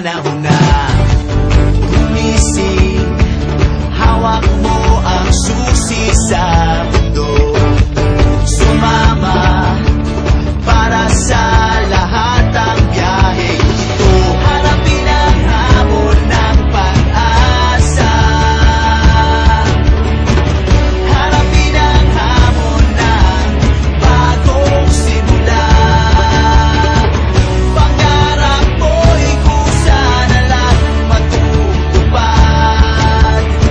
Panahon na gumising, hawak mo ang susi sa mundo. Sumama para sa lahat ang biyahe ito. Harapin ang hamon ng pag-asa. Harapin ang hamon ng bagong simula. Pangarap mo'y kusa na lang matutupad.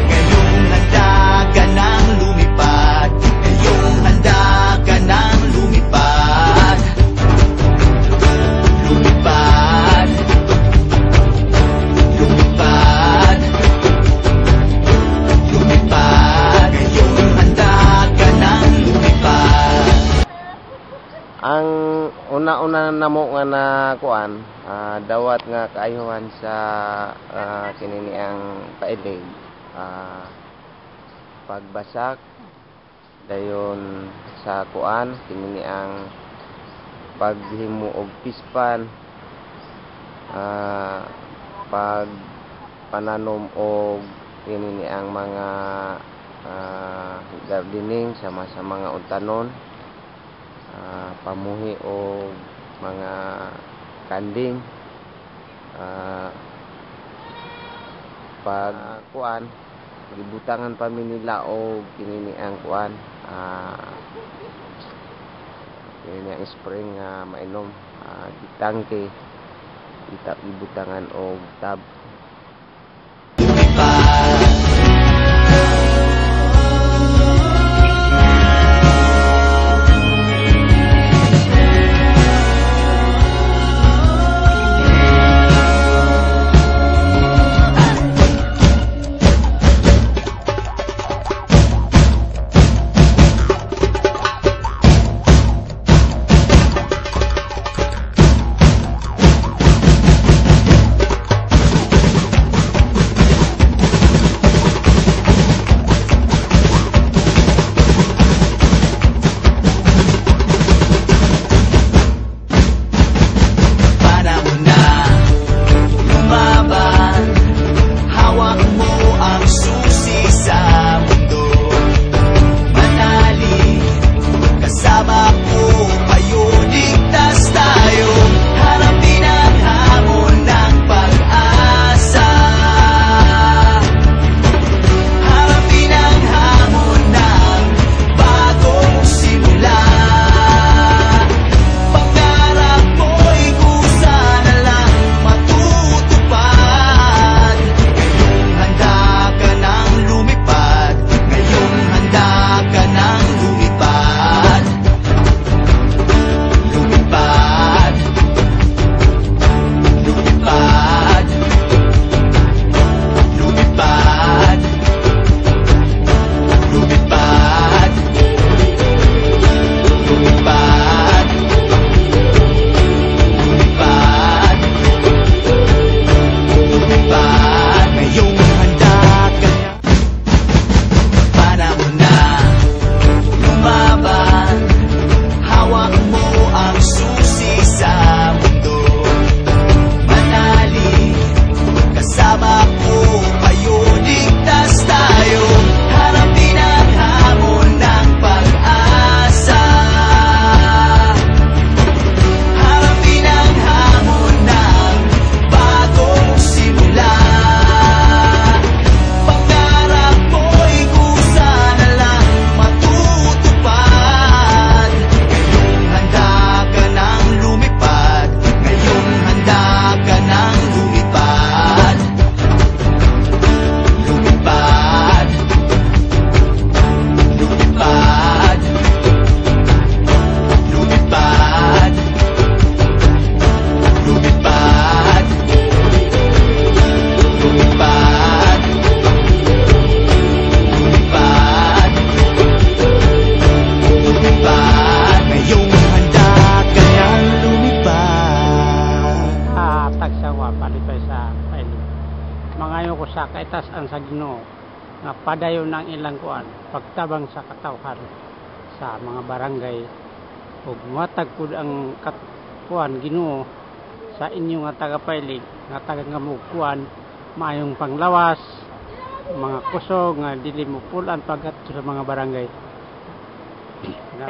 Ngayong handa ka nang lumipad. Ngayong handa ka nang lumipad. Lumipad. Lumipad. Lumipad. Ngayong handa ka nang lumipad. Ang una-una namo nga na kuan, dawat nga kaayuhan sa kinini ang pailig, pagbasak dayon sa kuan kinini ang paghimo og pispan, pag pananom og kinini ang mga gardening sama sa mga untanon, pamuhi o mga kanding, pag kuan gibutangan pa mi nila og kinini ang kuan, kinini ang spring nga mainom, gitangke ibutangan og tab. Mangayo ko sa kaitasan sa Ginoo nga padayon ng ilang kuan pagtabang sa katawhan sa mga barangay ug matag pud ang kuan Ginoo sa inyo nga tagapailig nga tagang nga mukuan maayong panglawas, mga kusog nga dili mo pulan pagat sa mga barangay. Nga